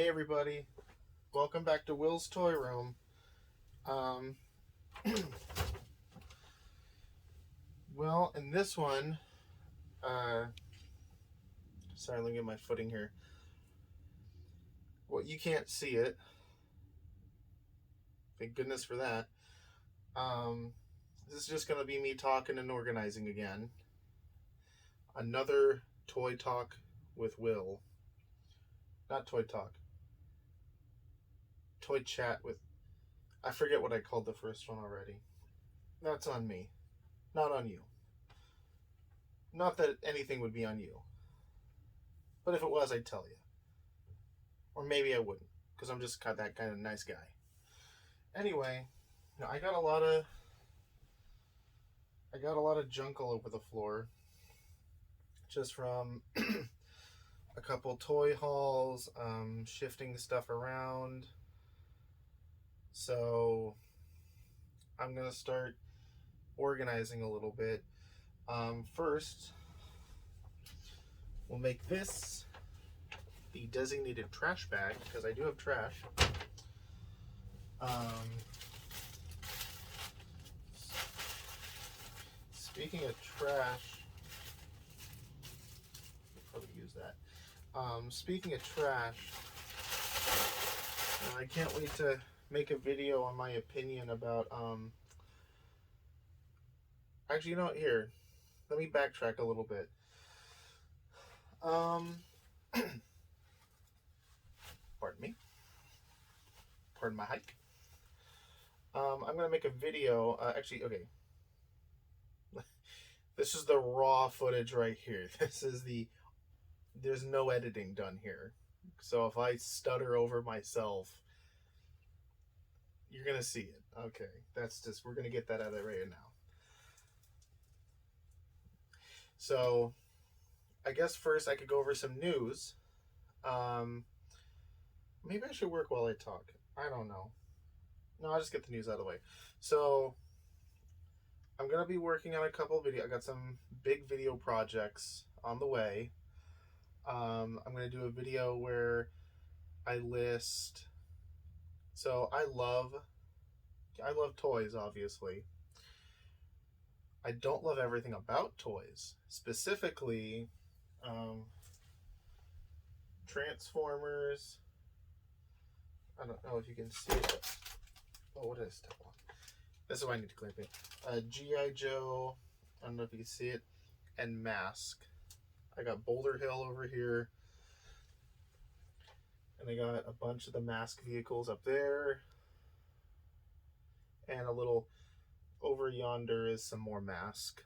Hey everybody, welcome back to Will's Toy Room. Um, well, in this one, sorry, let me get my footing here. Well, you can't see it. Thank goodness for that. This is just going to be me talking and organizing again. Another toy talk with Will. Not toy talk. Toy chat with... I forget what I called the first one already. That's on me. Not on you. Not that anything would be on you. But if it was, I'd tell you. Or maybe I wouldn't, because I'm just that kind of nice guy. Anyway, I got a lot of junk all over the floor, just from a couple toy hauls, shifting stuff around. So I'm gonna start organizing a little bit. First, we'll make this the designated trash bag, because I do have trash. Speaking of trash, I'll probably use that. Speaking of trash, I can't wait to make a video on my opinion about, actually, you know what, here, let me backtrack a little bit. Pardon me. Pardon my hike. I'm going to make a video, actually, okay. This is the raw footage right here. There's no editing done here. So if I stutter over myself, you're going to see it. Okay, we're going to get that out of the way now. So, I guess first I could go over some news. Maybe I should work while I talk. I don't know. No, I'll just get the news out of the way. So, I'm going to be working on a couple of videos. I got some big video projects on the way. I'm going to do a video where I list... So, I love toys, obviously. I don't love everything about toys. Specifically, Transformers. I don't know if you can see it. Oh, what is that one? This is why I need to clean it. G.I. Joe. I don't know if you can see it. And Mask. I got Boulder Hill over here. And I got a bunch of the Mask vehicles up there. And a little over yonder is some more Mask.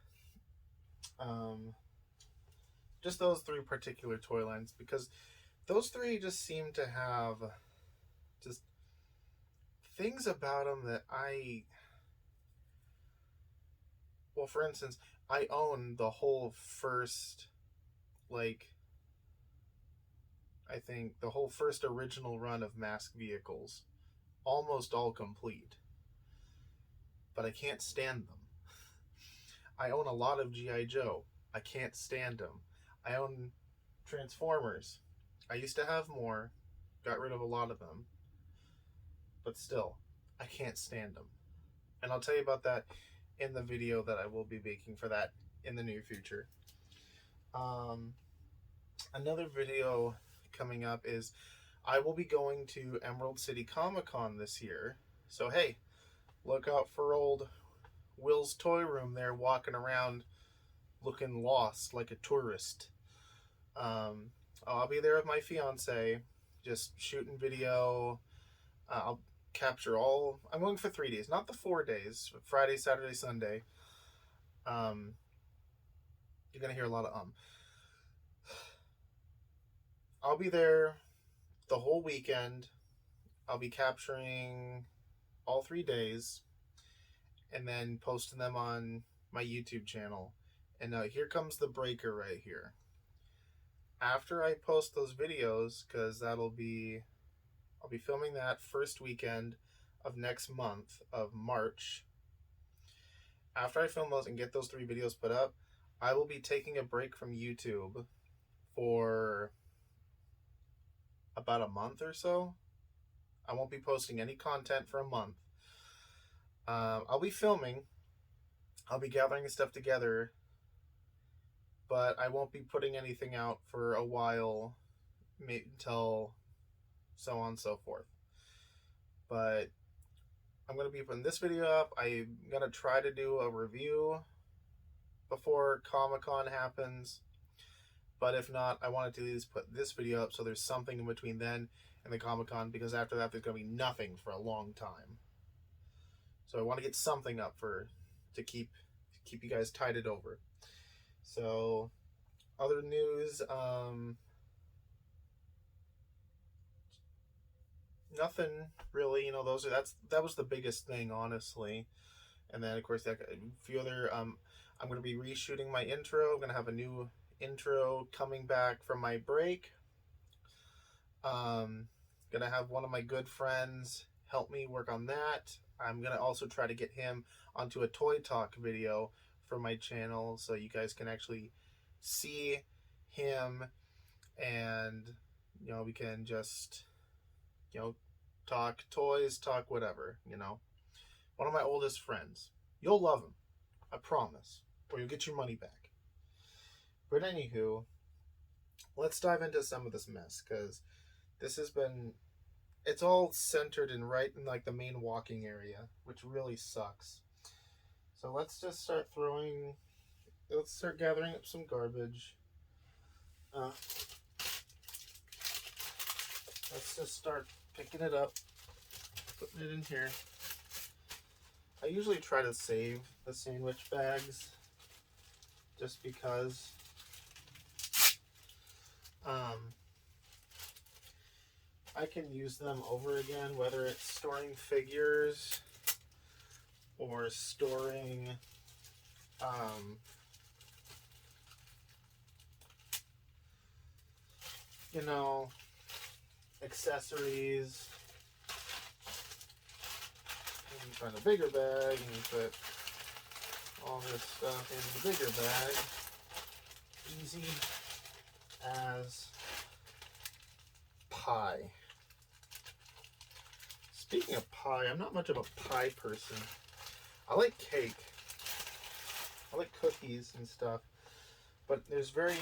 Just those three particular toy lines, because those three just seem to have just things about them that well, for instance, I own the whole first, I think the whole first original run of Mask vehicles, almost all complete, but I can't stand them. I own a lot of G.I. Joe. I can't stand them. I own Transformers. I used to have more, got rid of a lot of them, but still, I can't stand them. And I'll tell you about that in the video that I will be making for that in the near future. Another video coming up is I will be going to Emerald City Comic-Con this year. So hey, look out for old Will's Toy Room there, walking around looking lost like a tourist. I'll be there with my fiance, just shooting video. I'll capture I'm going for 3 days, not the 4 days, Friday, Saturday, Sunday. You're gonna hear a lot of I'll be there the whole weekend. I'll be capturing all 3 days and then posting them on my YouTube channel. And here comes the breaker right here. After I post those videos, because I'll be filming that first weekend of next month of March. After I film those and get those 3 videos put up, I will be taking a break from YouTube for about a month or so. I won't be posting any content for a month. I'll be filming. I'll be gathering stuff together, but I won't be putting anything out for a while, maybe until so on and so forth. But I'm going to be putting this video up. I'm going to try to do a review before Comic-Con happens. But if not, I wanted to at least put this video up so there's something in between then and the Comic-Con, because after that there's going to be nothing for a long time. So I want to get something up to keep you guys tided over. So other news, nothing really. You know, that was the biggest thing, honestly. And then of course a few other. I'm going to be reshooting my intro. I'm going to have a new intro coming back from my break. Gonna have one of my good friends help me work on that. I'm gonna also try to get him onto a toy talk video for my channel, so you guys can actually see him, and you know, we can just, you know, talk toys, talk whatever. You know, one of my oldest friends. You'll love him, I promise, or you'll get your money back. But anywho, let's dive into some of this mess, because this has been, it's all centered in right in like the main walking area, which really sucks. So let's just start gathering up some garbage. Let's just start picking it up, putting it in here. I usually try to save the sandwich bags just because I can use them over again, whether it's storing figures or storing you know, accessories. And find a bigger bag and put all this stuff in the bigger bag. Easy as pie. Speaking of pie, I'm not much of a pie person. I like cake. I like cookies and stuff. But there's very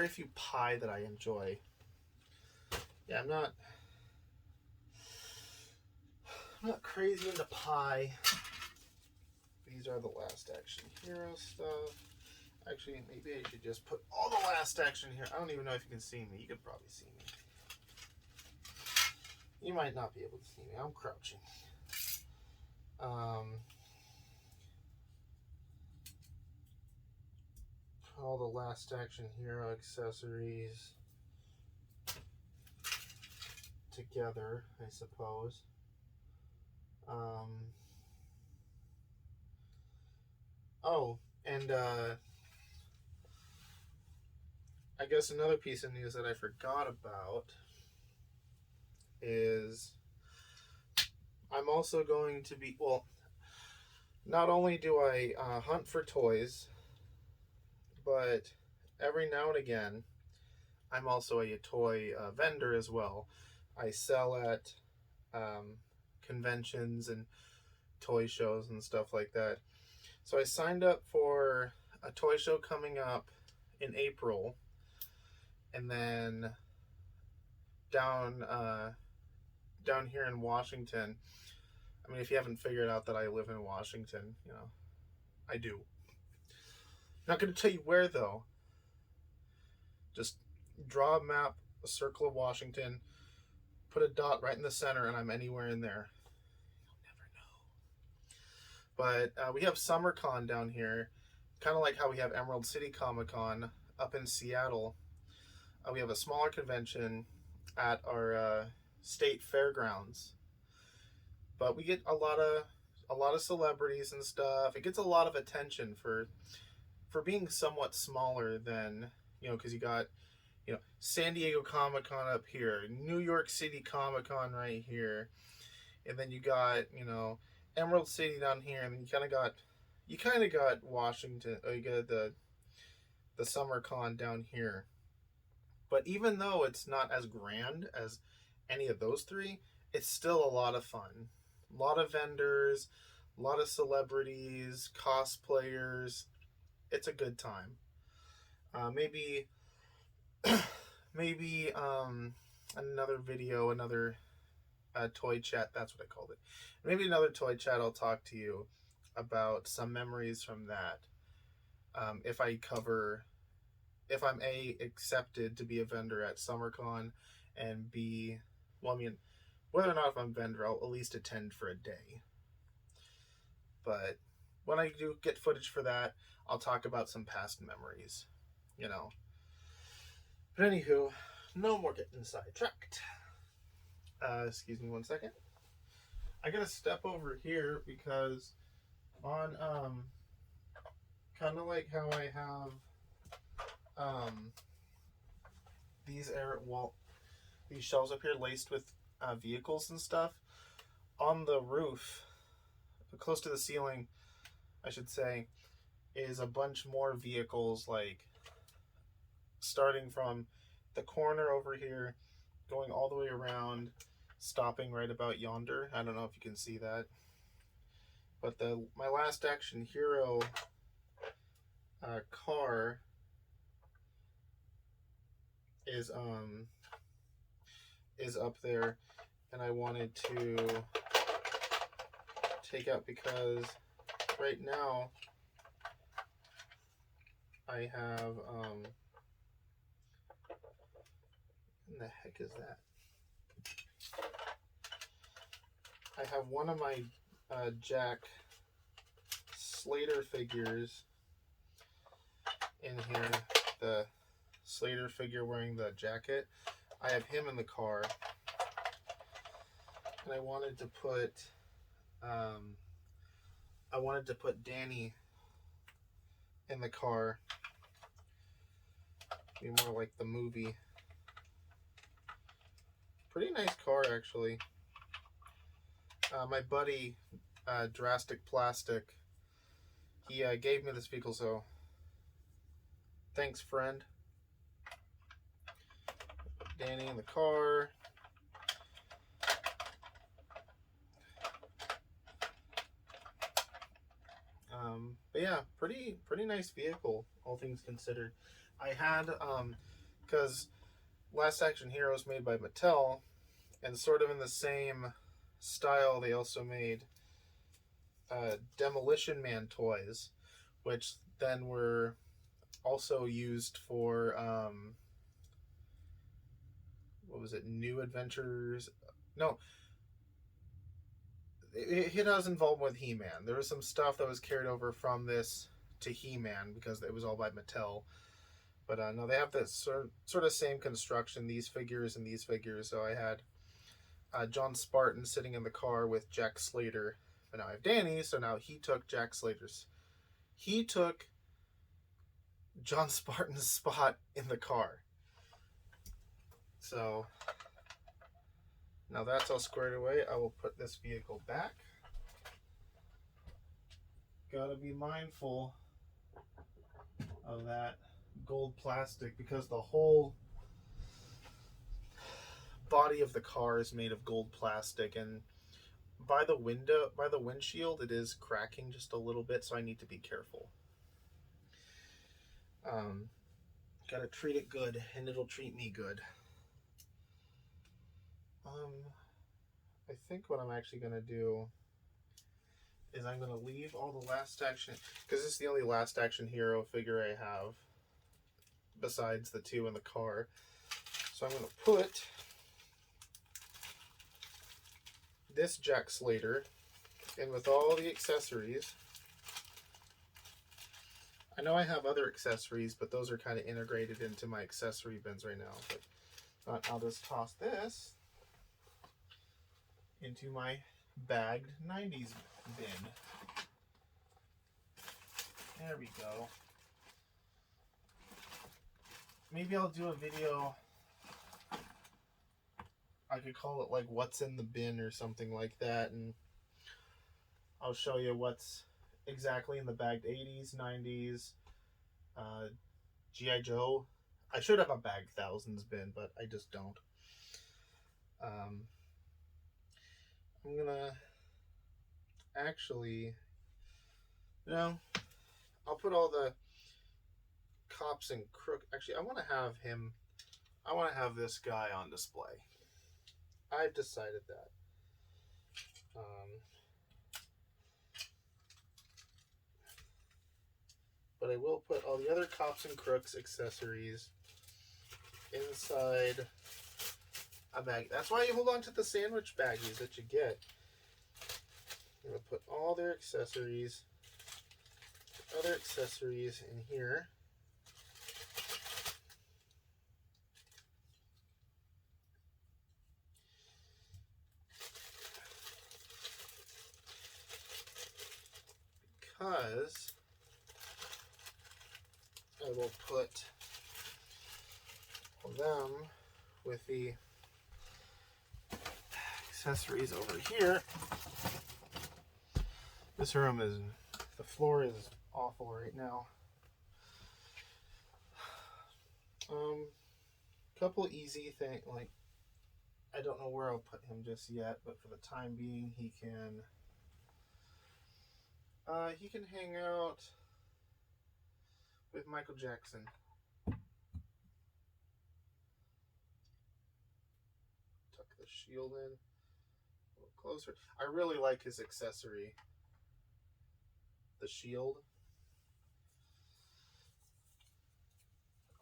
few pie that I enjoy. Yeah, I'm not crazy into pie. These are the Last Action Hero stuff. Actually, maybe I should just put all the Last Action here. I don't even know if you can see me. You could probably see me. You might not be able to see me. I'm crouching. All the Last Action Hero accessories together, I suppose. Oh, and I guess another piece of news that I forgot about is I'm also going to be, well, not only do I hunt for toys, but every now and again, I'm also a toy vendor as well. I sell at conventions and toy shows and stuff like that. So I signed up for a toy show coming up in April, and then down here in Washington. I mean, if you haven't figured out that I live in Washington, you know, I do. Not going to tell you where though. Just draw a map, a circle of Washington, put a dot right in the center, and I'm anywhere in there. You'll never know. But we have SummerCon down here, kind of like how we have Emerald City Comic-Con up in Seattle. We have a smaller convention at our state fairgrounds, but we get a lot of celebrities and stuff. It gets a lot of attention for being somewhat smaller than, you know, because you got, you know, San Diego Comic-Con up here, New York City Comic-Con right here, and then you got, you know, Emerald City down here, and then you kind of got Washington. You got the SummerCon down here. But even though it's not as grand as any of those three, it's still a lot of fun. A lot of vendors, a lot of celebrities, cosplayers. It's a good time. Maybe, maybe another video, another toy chat. That's what I called it. Maybe another toy chat. I'll talk to you about some memories from that. If I'm A, accepted to be a vendor at SummerCon, and B, well, I mean, whether or not if I'm a vendor, I'll at least attend for a day. But when I do get footage for that, I'll talk about some past memories, you know. But anywho, no more getting sidetracked. Excuse me one second. I gotta step over here because on kind of like how I have these shelves up here laced with vehicles and stuff. On the roof, close to the ceiling, I should say, is a bunch more vehicles, like starting from the corner over here, going all the way around, stopping right about yonder. I don't know if you can see that. But my Last Action Hero car is up there, and I wanted to take out because right now I have what in the heck is that? I have one of my Jack Slater figures in here, the Slater figure wearing the jacket. I have him in the car, and I wanted to put Danny in the car. Be more like the movie. Pretty nice car, actually. My buddy, Drastic Plastic, he gave me this vehicle, so thanks, friend. Danny in the car. But yeah, pretty nice vehicle, all things considered. I had, because Last Action Hero is made by Mattel, and sort of in the same style, they also made Demolition Man toys, which then were also used for what was it? New Adventures? No, it has involvement with He-Man. There was some stuff that was carried over from this to He-Man because it was all by Mattel. But no, they have this sort of same construction, these figures and these figures. So I had John Spartan sitting in the car with Jack Slater. But now I have Danny, so now he took John Spartan's spot in the car. So now that's all squared away. I will put this vehicle back. Gotta be mindful of that gold plastic because the whole body of the car is made of gold plastic, and by the windshield, it is cracking just a little bit, so I need to be careful. Gotta treat it good, and it'll treat me good. I think what I'm actually gonna do is I'm gonna leave all the Last Action, because this is the only Last Action Hero figure I have besides the two in the car. So I'm gonna put this Jack Slater in with all the accessories. I know I have other accessories, but those are kind of integrated into my accessory bins right now. But I'll just toss this into my bagged 90s bin. There we go. Maybe I'll do a video. I could call it like what's in the bin or something like that, and I'll show you what's exactly in the bagged 80s, 90s, G.I. Joe I should have a bag thousands bin, but I just don't. I'm gonna actually, no, I'll put all the cops and crook. Actually, I want to have him. I want to have this guy on display. I've decided that. But I will put all the other cops and crooks accessories inside a bag. That's why you hold on to the sandwich baggies that you get. I'm going to put all their accessories, other accessories in here. Because I will put them with the accessories over here. This room is, the floor is awful right now. Couple easy things, like, I don't know where I'll put him just yet, but for the time being, he can hang out with Michael Jackson. Tuck the shield in a little closer. I really like his accessory, the shield.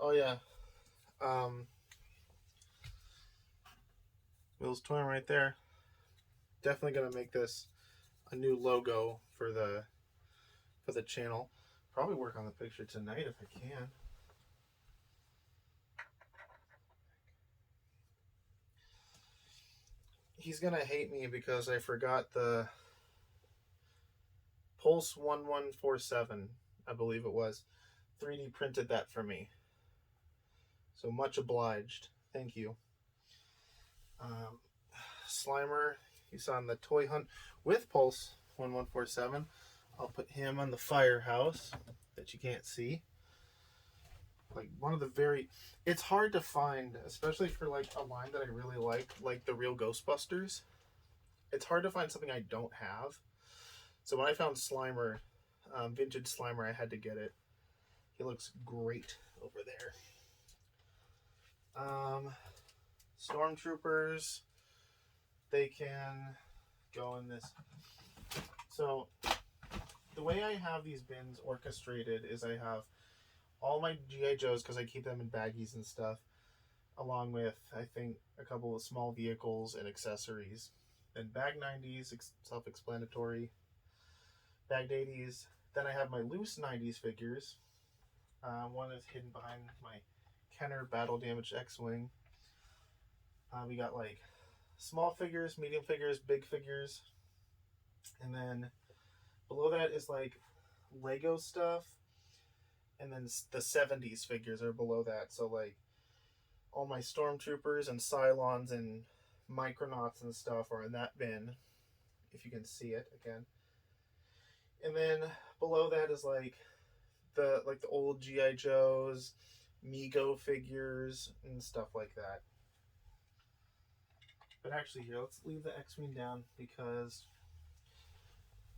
Oh yeah, Will's toy right there. Definitely gonna make this a new logo for the channel. Probably work on the picture tonight if I can. He's gonna hate me because I forgot the Pulse 1147, I believe it was. 3D printed that for me. So much obliged. Thank you. Slimer, you saw in the toy hunt with Pulse 1147. I'll put him on the firehouse that you can't see. Like one of the very, it's hard to find, especially for like a line that I really like the real Ghostbusters. It's hard to find something I don't have. So when I found Slimer, vintage Slimer, I had to get it. He looks great over there. Stormtroopers, they can go in this. So the way I have these bins orchestrated is I have all my G.I. Joes, because I keep them in baggies and stuff, along with, I think, a couple of small vehicles and accessories. Then bag 90s, self-explanatory. Bagged 80s. Then I have my loose 90s figures. One is hidden behind my Kenner Battle Damaged X-Wing. We got like small figures, medium figures, big figures. And then below that is like Lego stuff. And then the 70s figures are below that. So like all my Stormtroopers and Cylons and Micronauts and stuff are in that bin. If you can see it again. And then below that is like the old G.I. Joes, Mego figures, and stuff like that. But actually here, let's leave the X-Wing down because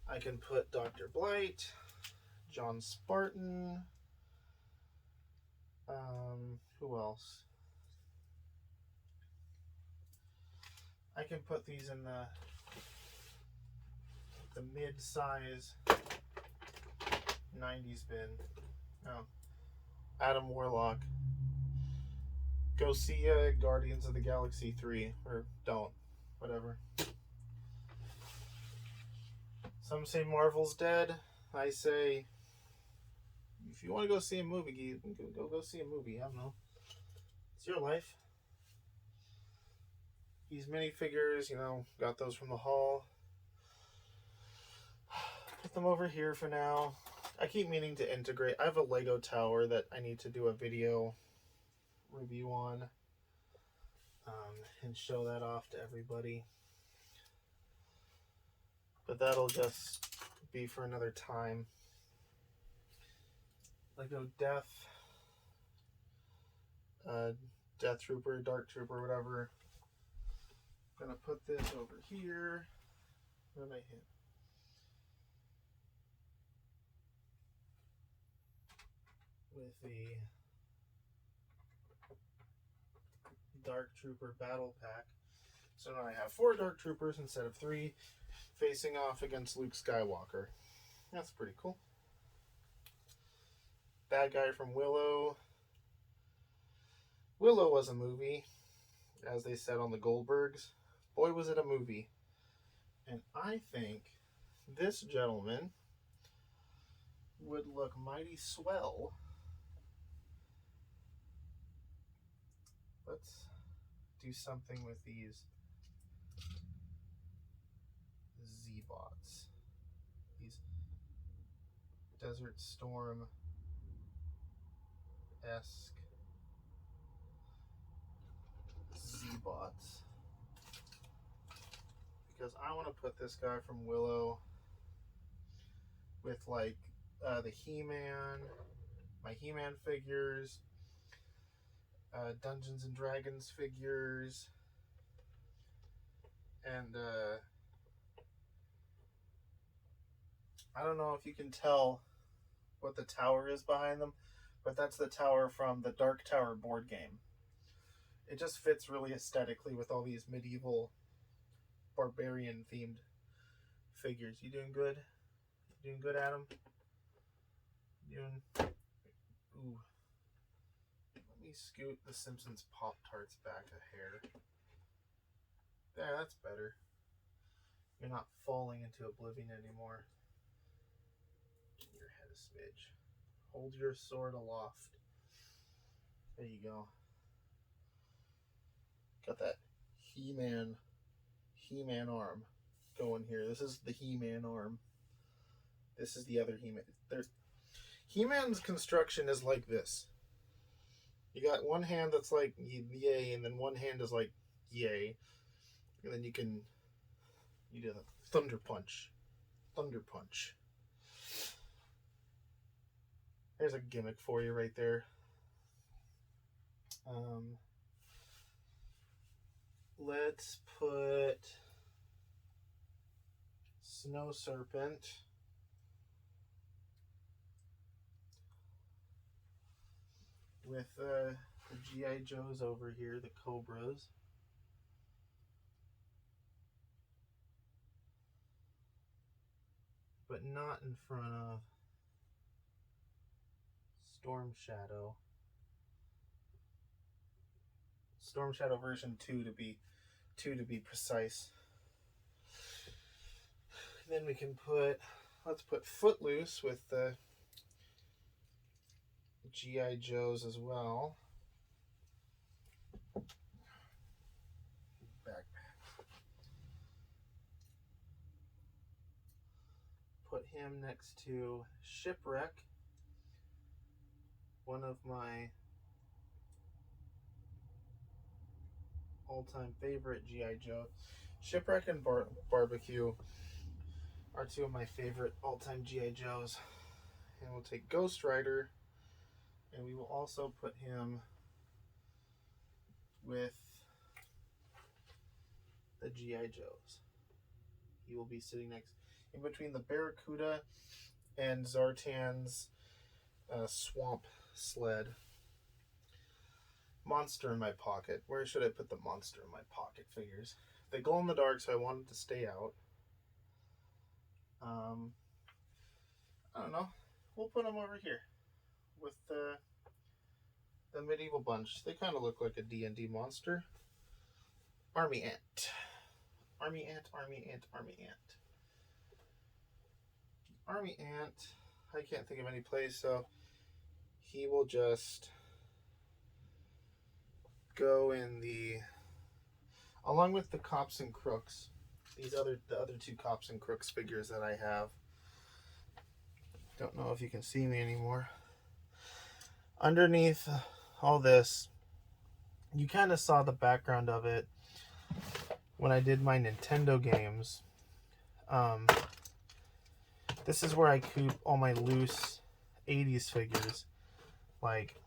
I can put Dr. Blight, John Spartan, who else? I can put these in the mid-size 90s bin. Oh, Adam Warlock. Go see Guardians of the Galaxy 3, or don't, whatever. Some say Marvel's dead. I say, if you want to go see a movie, go see a movie. I don't know. It's your life. These minifigures, you know, got those from the hall. Put them over here for now. I keep meaning to integrate. I have a Lego tower that I need to do a video review on and show that off to everybody. But that'll just be for another time. Lego Death. Death Trooper, Dark Trooper, whatever. I'm gonna put this over here. What did I hit? With the Dark Trooper Battle Pack. So now I have 4 Dark Troopers instead of 3, facing off against Luke Skywalker. That's pretty cool. Bad guy from Willow. Willow was a movie, as they said on the Goldbergs. Boy, was it a movie. And I think this gentleman would look mighty swell. Let's do something with these Z-Bots. These Desert Storm-esque Z-Bots. Because I want to put this guy from Willow with like the He-Man, my He-Man figures, Dungeons and Dragons figures, and I don't know if you can tell what the tower is behind them, but that's the tower from the Dark Tower board game. It just fits really aesthetically with all these medieval barbarian themed figures. You doing good? You doing good, Adam? Ooh. Let me scoot the Simpsons Pop-Tarts back a hair. There, that's better. You're not falling into oblivion anymore. Get your head a smidge. Hold your sword aloft. There you go. Got that He-Man arm going here. This is the He-Man arm. This is the other He-Man. He-Man's construction is like this. You got one hand that's like yay, and then one hand is like yay. And then you do the Thunder Punch. Thunder Punch. There's a gimmick for you right there. Let's put Snow Serpent with the G.I. Joes over here, the Cobras. But not in front of Storm Shadow. Storm Shadow version 2 to be precise. Then we can let's put Footloose with the G.I. Joes as well. Backpack. Put him next to Shipwreck, one of my all-time favorite G.I. Joe. Shipwreck and Barbecue are 2 of my favorite all-time G.I. Joes. And we'll take Ghost Rider, and we will also put him with the G.I. Joes. He will be sitting in between the Barracuda and Zartan's swamp sled. Monster in my pocket. Where should I put the monster in my pocket figures? They glow in the dark, so I wanted to stay out. I don't know. We'll put them over here with the medieval bunch. They kind of look like a D&D monster. Army Ant. Army Ant, Army Ant, Army Ant. Army Ant, I can't think of any place, so he will just go in along with the Cops and Crooks. The other 2 Cops and Crooks figures that I have. Don't know if you can see me anymore. Underneath all this, you kind of saw the background of it when I did my Nintendo games. This is where I keep all my loose 80s figures. Like,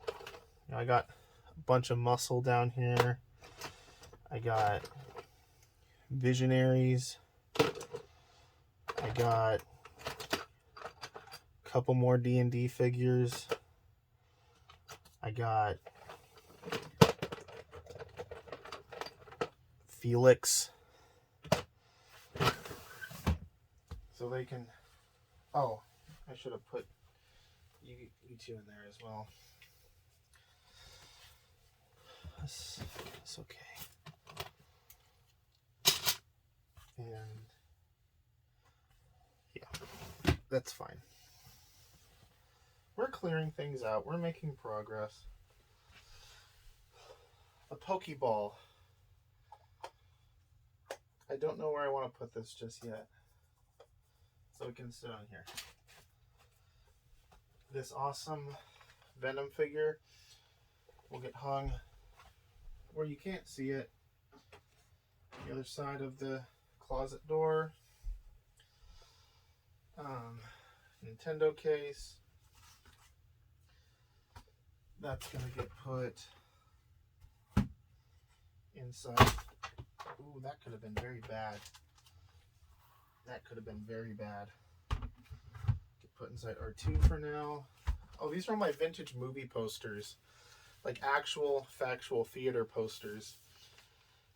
I got a bunch of muscle down here. I got Visionaries. I got a couple more D&D figures. I got Felix. So they can... Oh, I should have put you two in there as well. That's okay. And yeah, that's fine. We're clearing things out. We're making progress. A Pokeball. I don't know where I want to put this just yet. So it can sit on here. This awesome Venom figure will get hung where you can't see it. The other side of the closet door. Nintendo case. That's gonna get put inside. Ooh, that could have been very bad. That could have been very bad. Get put inside R2 for now. Oh, these are my vintage movie posters. Like actual, factual theater posters.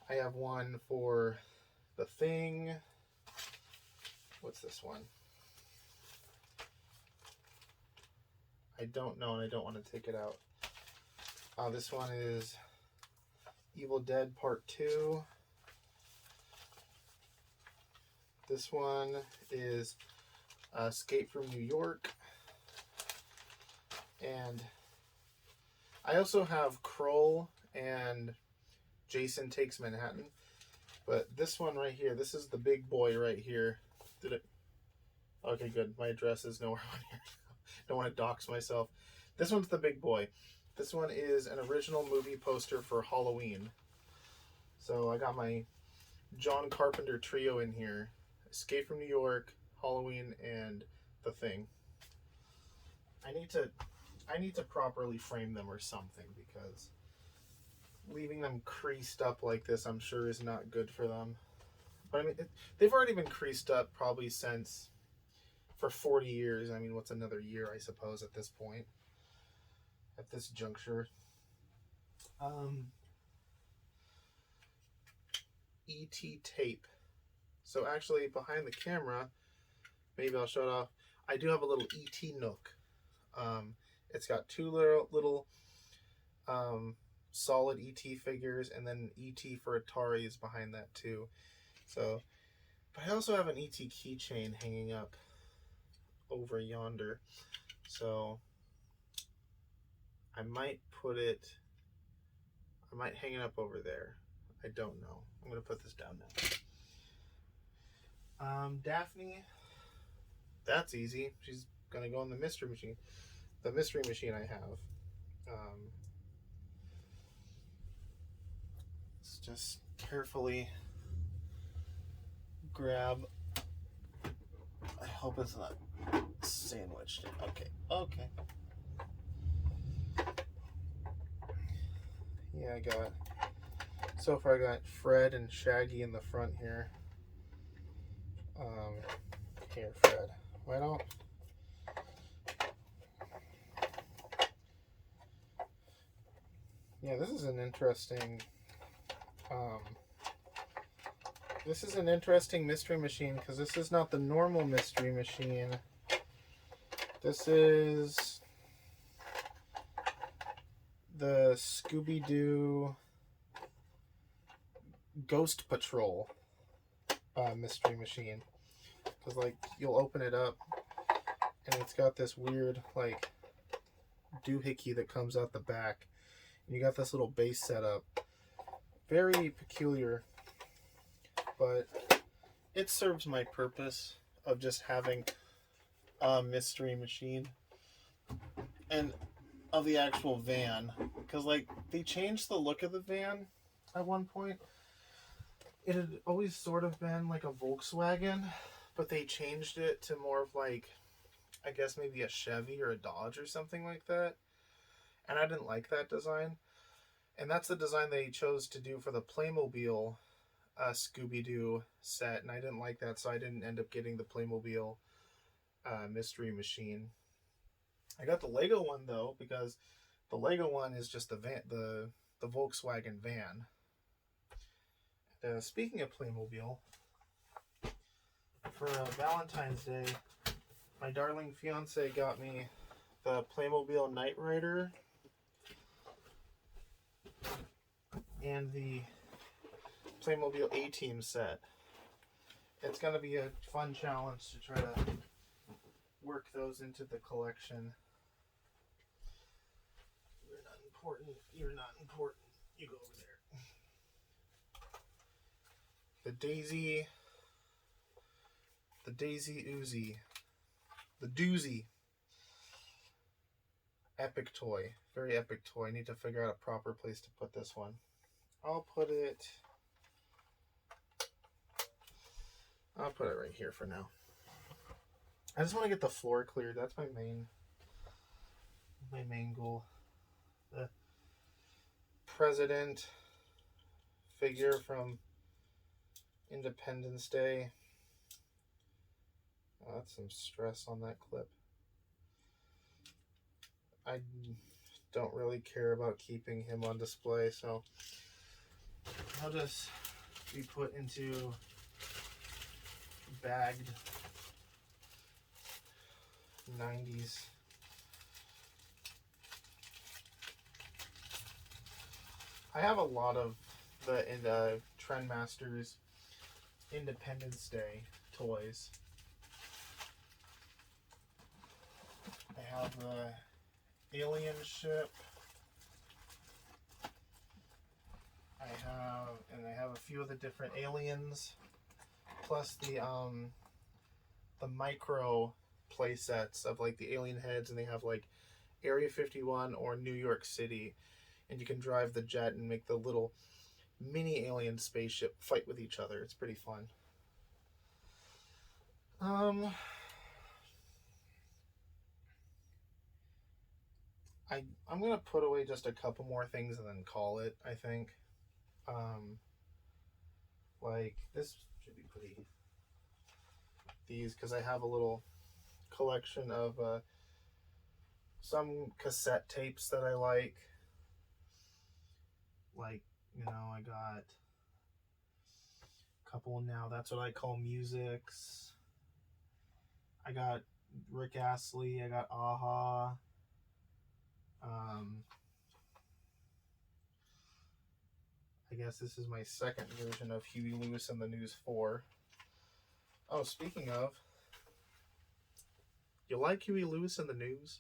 I have one for The Thing. What's this one? I don't know, and I don't want to take it out. This one is Evil Dead Part 2. This one is Escape from New York. And I also have Kroll and Jason Takes Manhattan. But this one right here, this is the big boy right here. Did it? Okay, good. My address is nowhere on here. Don't want to dox myself. This one's the big boy. This one is an original movie poster for Halloween. So I got my John Carpenter trio in here. Escape from New York, Halloween, and The Thing. I need to properly frame them or something, because leaving them creased up like this, I'm sure, is not good for them. But I mean, they've already been creased up probably for 40 years. I mean, what's another year, I suppose, at this point, at this juncture. E.T. tape. So actually, behind the camera, maybe I'll show it off. I do have a little E.T. Nook. It's got two little solid E.T. figures, and then E.T. for Atari is behind that too. So, but I also have an E.T. keychain hanging up over yonder. So I might hang it up over there. I don't know. I'm gonna put this down now. Daphne, that's easy. She's gonna go in the mystery machine. The mystery machine I have. Let's just carefully grab. I hope it's not sandwiched. Okay. Yeah, so far I got Fred and Shaggy in the front here. Here, Fred. Why don't... Yeah, this is an interesting... This is an interesting mystery machine, because this is not the normal mystery machine. This is the Scooby-Doo Ghost Patrol mystery machine. Because, like, you'll open it up, and it's got this weird, like, doohickey that comes out the back. And you got this little base set up. Very peculiar. But it serves my purpose of just having a mystery machine. And of the actual van. Because, like, they changed the look of the van at one point. It had always sort of been like a Volkswagen, but they changed it to more of like, I guess maybe a Chevy or a Dodge or something like that. And I didn't like that design. And that's the design they chose to do for the Playmobil Scooby-Doo set, and I didn't like that, so I didn't end up getting the Playmobil Mystery Machine. I got the Lego one though, because the Lego one is just the Volkswagen van. Speaking of Playmobil, for Valentine's Day, my darling fiance got me the Playmobil Knight Rider and the Playmobil A-Team set. It's going to be a fun challenge to try to work those into the collection. You're not important. You're not important. You go over there. The Daisy Uzi. The Doozy. Epic toy. Very epic toy. I need to figure out a proper place to put this one. I'll put it right here for now. I just want to get the floor cleared. That's my main goal. The president figure from Independence Day. Oh, that's some stress on that clip. I don't really care about keeping him on display, so I'll just be put into bagged 90s. I have a lot of the Trendmasters Independence Day toys. I have the alien ship. I have a few of the different aliens, plus the micro play sets of like the alien heads, and they have like Area 51 or New York City, and you can drive the jet and make the little mini alien spaceship fight with each other. It's pretty fun. I'm gonna put away just a couple more things and then call it, I think. Like this should be pretty. These, because I have a little collection of some cassette tapes that I like. Like, you know, I got a couple now. That's what I call musics. I got Rick Astley. I got Aha. I guess this is my second version of Huey Lewis and the News 4. Oh, speaking of, you like Huey Lewis and the News?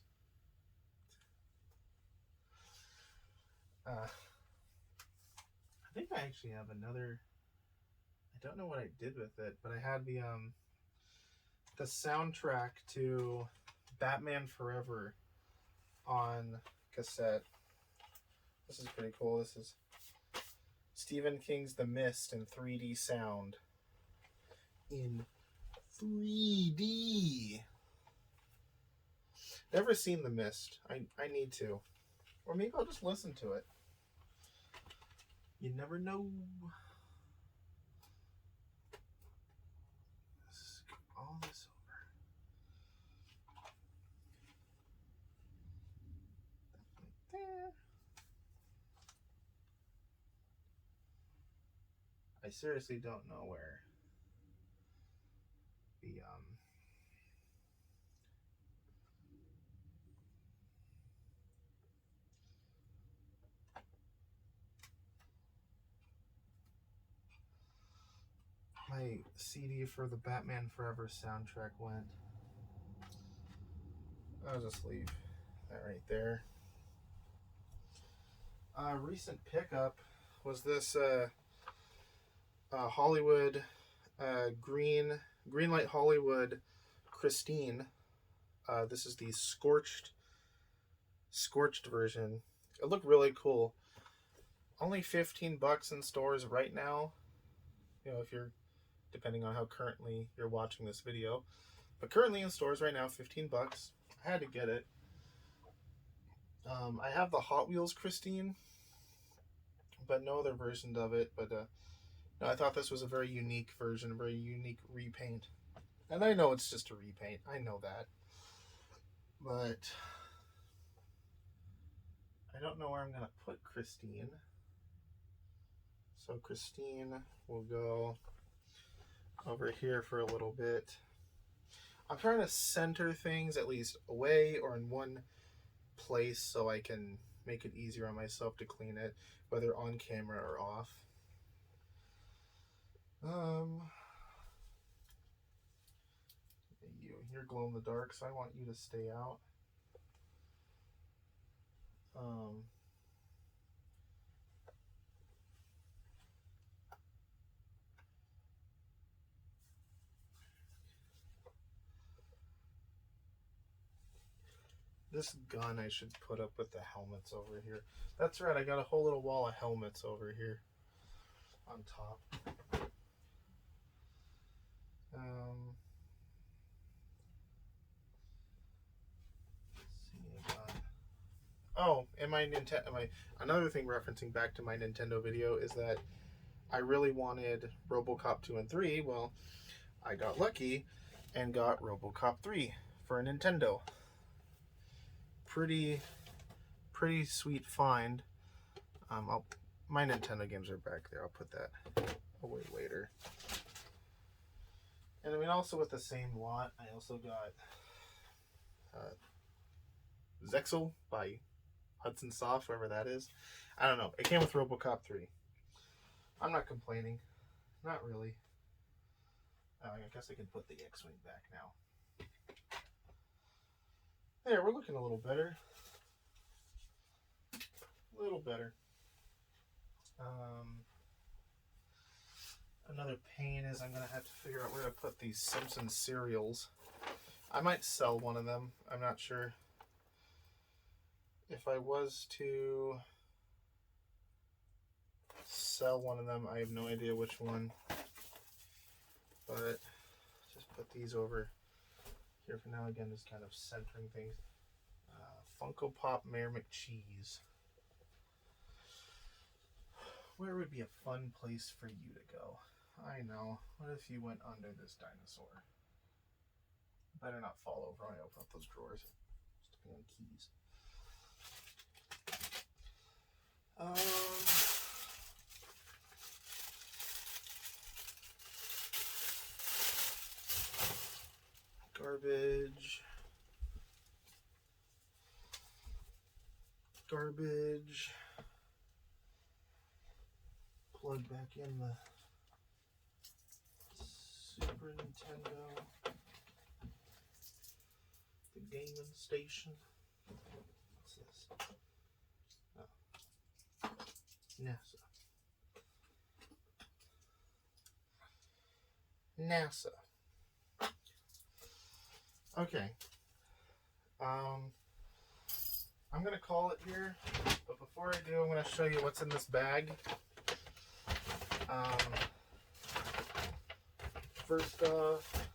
I think I actually have another. I don't know what I did with it, but I had the soundtrack to Batman Forever on cassette. This is pretty cool. This is Stephen King's The Mist in 3D sound. In 3D. Never seen The Mist. I need to. Or maybe I'll just listen to it. You never know. Scoop all this over. Right there. I seriously don't know where the my CD for the Batman Forever soundtrack went. I'll just leave that right there. Recent pickup was this Hollywood Greenlight Hollywood Christine. This is the scorched version. It looked really cool. Only $15 in stores right now. You know, if you're, depending on how currently you're watching this video, but currently in stores right now, $15. I had to get it. I have the Hot Wheels Christine. but no other versions of it. But no, I thought this was a very unique version, a very unique repaint. And I know it's just a repaint. I know that. But I don't know where I'm going to put Christine. So Christine will go over here for a little bit. I'm trying to center things at least away or in one place so I can make it easier on myself to clean it, whether on camera or off. You're glow in the dark, so I want you to stay out. This gun I should put up with the helmets over here. That's right, I got a whole little wall of helmets over here on top. Oh, and my Nintendo. Another thing referencing back to my Nintendo video is that I really wanted RoboCop 2 and 3. Well, I got lucky and got RoboCop 3 for a Nintendo. Pretty sweet find. My Nintendo games are back there. I'll put that away later. And I mean, also with the same lot, I also got Zexel by Hudson Soft, wherever that is. I don't know. It came with RoboCop 3. I'm not complaining. Not really. I guess I can put the X-Wing back now. There, we're looking a little better. A little better. Another pain is I'm going to have to figure out where to put these Simpsons cereals. I might sell one of them. I'm not sure. If I was to sell one of them, I have no idea which one. But just put these over here for now. Again, just kind of centering things. Funko Pop Mayor McCheese. Where would be a fun place for you to go? I know. What if you went under this dinosaur? Better not fall over when I open up those drawers. Stepping on keys. Garbage. Plug back in the Super Nintendo, the gaming station. What's this? Oh. NASA. Okay. I'm gonna call it here, but before I do, I'm gonna show you what's in this bag. First off,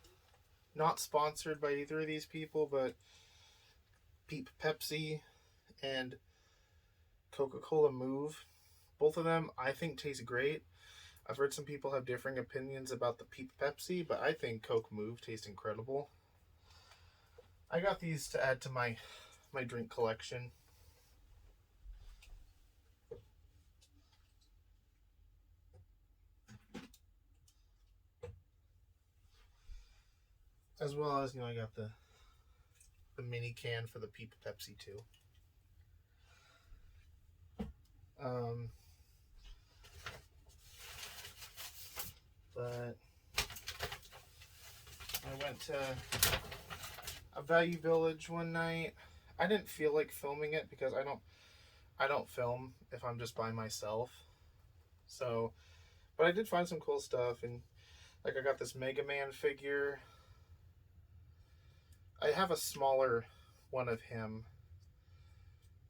not sponsored by either of these people, but Peep Pepsi and Coca-Cola Move. Both of them I think taste great. I've heard some people have differing opinions about the Peep Pepsi, but I think Coke Move tastes incredible. I got these to add to my drink collection. As well as, I got the mini can for the Peep Pepsi too. But I went to a Value Village one night. I didn't feel like filming it because I don't film if I'm just by myself. So, but I did find some cool stuff, and like I got this Mega Man figure. I have a smaller one of him,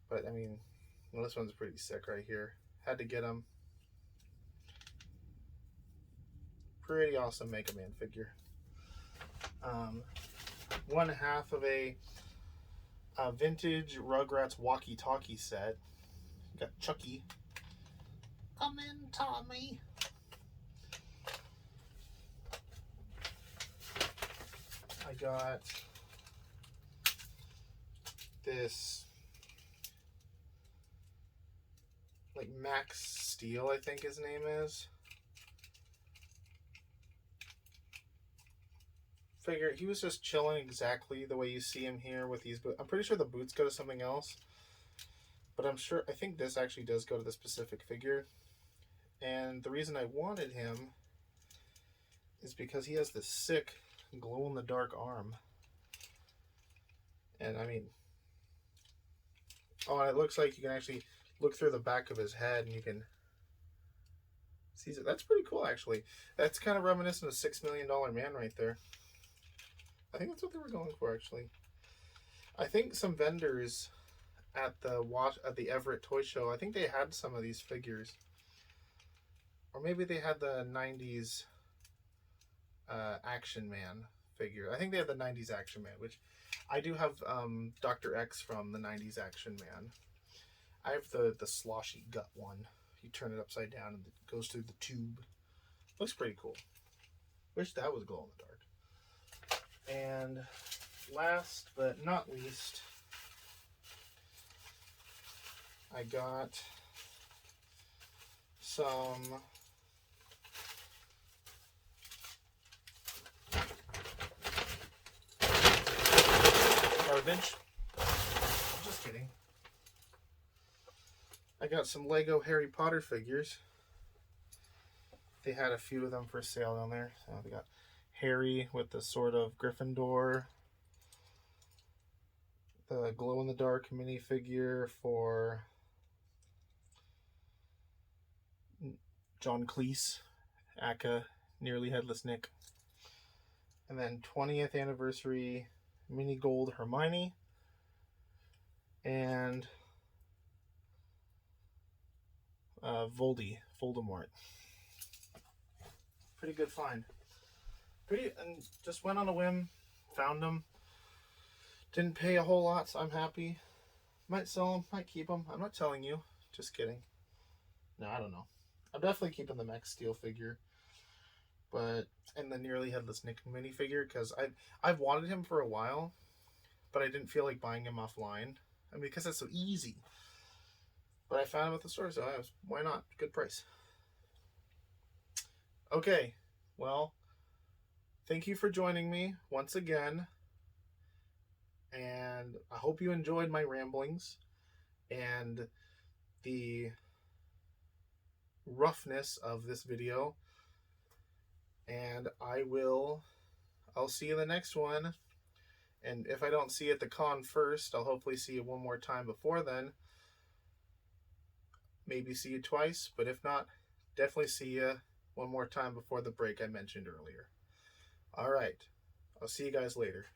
but I mean, well, this one's pretty sick right here. Had to get him. Pretty awesome Mega Man figure. One half of a vintage Rugrats walkie-talkie set. Got Chucky. Come in, Tommy. I got this, like, Max Steel, I think his name is. Figure he was just chilling exactly the way you see him here with these boots. I'm pretty sure the boots go to something else, but I think this actually does go to the specific figure. And the reason I wanted him is because he has this sick glow-in-the-dark arm. And I mean, oh, and it looks like you can actually look through the back of his head and you can see it. That's pretty cool, actually. That's kind of reminiscent of $6 Million Man right there. I think that's what they were going for, actually. I think some vendors at the Everett Toy Show, I think they had some of these figures. Or maybe they had the 90s Action Man figure. I think they had the 90s Action Man, which I do have Dr. X from the 90s Action Man. I have the sloshy gut one. You turn it upside down and it goes through the tube. Looks pretty cool. Wish that was glow in the dark. And last but not least, I got some garbage. Just kidding. I got some Lego Harry Potter figures. They had a few of them for sale down there. So they got Harry with the Sword of Gryffindor, the glow-in-the-dark minifigure for John Cleese, aka Nearly Headless Nick, and then 20th anniversary mini gold Hermione, and Voldemort. Pretty good find. And just went on a whim, found them. Didn't pay a whole lot, so I'm happy. Might sell them, might keep them. I'm not telling you. Just kidding. No, I don't know. I'm definitely keeping the Max Steel figure, and the Nearly Headless Nick minifigure, because I've wanted him for a while, but I didn't feel like buying him offline. I mean, because that's so easy. But I found him at the store, so why not? Good price. Okay, well, thank you for joining me once again, and I hope you enjoyed my ramblings and the roughness of this video, and I'll see you in the next one. And if I don't see you at the con first, I'll hopefully see you one more time before then. Maybe see you twice, but if not, definitely see you one more time before the break I mentioned earlier. All right, I'll see you guys later.